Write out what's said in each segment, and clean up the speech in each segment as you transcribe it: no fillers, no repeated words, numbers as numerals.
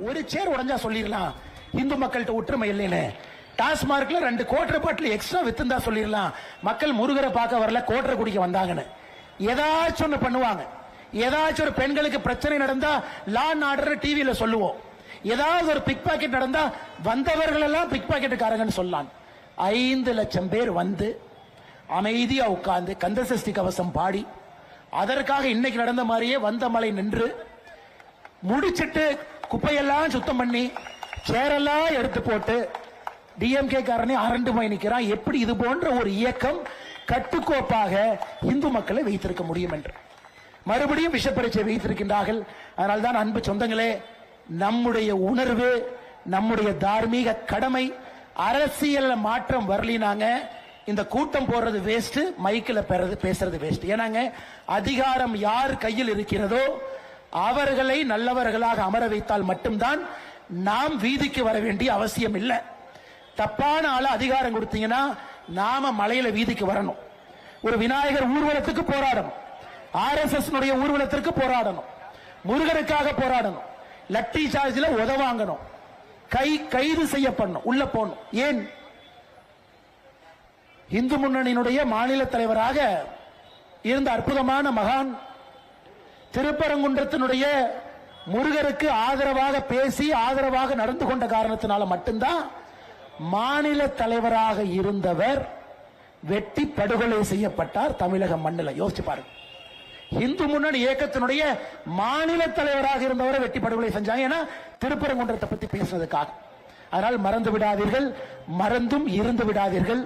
ஒரு சேர் உடஞ்சா சொல்லிடலாம் இந்து மக்கள்கிட்ட ஒற்றுமை இல்லைன்னு. டாஸ்மார்க்ல 2 குவார்டர் பாட்டில் எக்ஸ்ட்ரா வித்துந்தா சொல்லிடலாம் மக்கள் முருகரை பார்க்க வரல கோட்டரை குடிக்க வந்தாங்கன்னு. ஏதாச்சும் ஒன்று பண்ணுவாங்க. ஏதாச்சும் ஒரு பெண்களுக்கு பிரச்சனை நடந்தா லா அண்ட் ஆர்டர் டிவியில சொல்லுவோம். ஏதாவது ஒரு பிக் பாக்கெட் நடந்தா வந்தவர்கள் எல்லாம் பிக் பாக்கெட்டுக்காரங்கன்னு சொல்லலாம். 5 லட்சம் பேர் வந்து அமைதியா உட்கார்ந்து கந்தசஷ்டி கவசம் பாடி அதற்காக இன்னைக்கு நடந்த மாதிரியே வந்த மலை நின்று முடிச்சிட்டு குப்பையெல்லாம் சுத்தம் பண்ணி சேரெல்லாம் எடுத்து போட்டு டிஎம்கே காரனே அரண்டு போய் நிற்கிறான். எப்படி இது போன்ற ஒரு இயக்கம் கட்டுக்கோப்பாக இந்து மக்களை வைத்திருக்க முடியும் என்று மறுபடியும் விஷப்பரீட்சை வைத்திருக்கின்றார்கள். அதனால்தான் அன்பு சொந்தங்களே, நம்முடைய உணர்வு, நம்முடைய தார்மீக கடமை, அரசியல் மாற்றம் வரலினாங்க இந்த கூட்டம் போடுறது வேஸ்ட், மைக்கில் பேசுறது வேஸ்ட். ஏன்னாங்க அதிகாரம் யார் கையில் இருக்கிறதோ அவர்களை நல்லவர்களாக அமர வைத்தால் மட்டும்தான் நாம் வீதிக்கு வர வேண்டிய அவசியம் இல்லை. தப்பான ஆள அதிகாரம் கொடுத்தீங்கன்னா நாம மலையில வீதிக்கு வரணும். ஒரு விநாயகர் ஊர்வலத்துக்கு போராடணும், RSS ஊர்வலத்திற்கு போராடணும், முருகனுக்காக போராடணும், லட்டி சார்ஜில் உதவாங்கணும், கைது செய்யப்படணும், உள்ள போகணும். ஏன்? இந்து முன்னணியினுடைய மாநில தலைவராக இருந்த அற்புதமான மகான் திருப்பரங்குன்றத்தினுடைய முருகருக்கு ஆதரவாக பேசி ஆதரவாக நடந்து கொண்ட காரணத்தினால மட்டும்தான் மாநில தலைவராக இருந்தவர் வெட்டி படுகொலை செய்யப்பட்டார் தமிழக மண்ணில். யோசிச்சு பாருங்க. இந்து முன்னணி இயக்கத்தினுடைய மாநில தலைவராக இருந்தவரை வெட்டி படுகொலை செஞ்சாங்க. ஏன்னா திருப்பரங்குன்றத்தை பத்தி பேசுறதுக்காக. அதனால் மறந்து விடாதீர்கள், மறந்தும் இருந்து விடாதீர்கள்.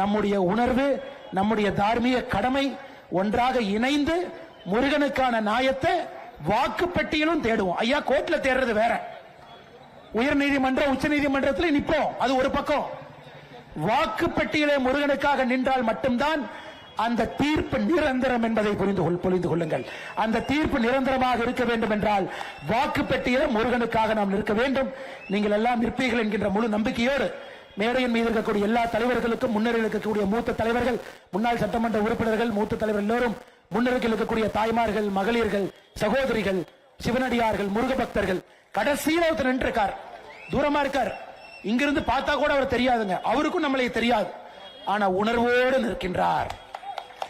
நம்முடைய உணர்வு, நம்முடைய தார்மீக கடமை ஒன்றாக இணைந்து முருகனுக்கான நியாயத்தை வாக்குப்பட்டியலும் தேடுவோம். ஐயா கோர்ட்ல தேடுறது வேற, உயர் நீதிமன்றம் உச்ச நீதிமன்றத்தில் நிற்போம், அது ஒரு பக்கம். வாக்குப்பட்டியலை முருகனுக்காக நின்றால் மட்டும்தான் அந்த தீர்ப்பு நிரந்தரம் என்பதை புரிந்து கொள்ளுங்கள். அந்த தீர்ப்பு நிரந்தரமாக இருக்க வேண்டும் என்றால் வாக்குப்பட்டியலை முருகனுக்காக நாம் நிற்க வேண்டும். நீங்கள் எல்லாம் நிற்பீர்கள் என்கின்ற முழு நம்பிக்கையோடு மேடையின் மீது இருக்கக்கூடிய எல்லா தலைவர்களுக்கும், முன்னேறி இருக்கக்கூடிய மூத்த தலைவர்கள், முன்னாள் சட்டமன்ற உறுப்பினர்கள், மூத்த தலைவர் எல்லோரும், முன்னேறி இருக்கக்கூடிய தாய்மார்கள், மகளிர்கள், சகோதரிகள், சிவனடியார்கள், முருக பக்தர்கள், கடைசியில் ஒருத்தர் நின்றுருக்கார், தூரமா இருக்கார், இங்கிருந்து பார்த்தா கூட அவர் தெரியாதுங்க, அவருக்கும் நம்மளே தெரியாது. ஆனா உணர்வோடு நிற்கின்றார்,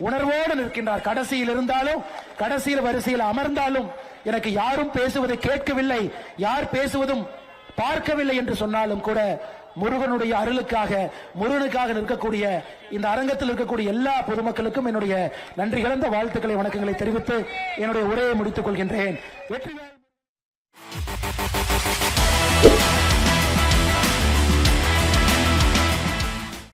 உணர்வோடு நிற்கின்றார். கடைசியில் இருந்தாலும், கடைசியில் வரிசையில் அமர்ந்தாலும் எனக்கு யாரும் பேசுவதை கேட்கவில்லை, யார் பேசுவதும் பார்க்கவில்லை என்று சொன்னாலும் கூட முருகனுடைய அருளுக்காக, முருகனுக்காக நிற்கக்கூடிய இந்த அரங்கத்தில் இருக்கக்கூடிய எல்லா பொதுமக்களுக்கும் என்னுடைய நன்றி கலந்த வாழ்த்துக்களை, வணக்கங்களை தெரிவித்து என்னுடைய உரையை முடித்துக் கொள்கின்றேன். வெற்றி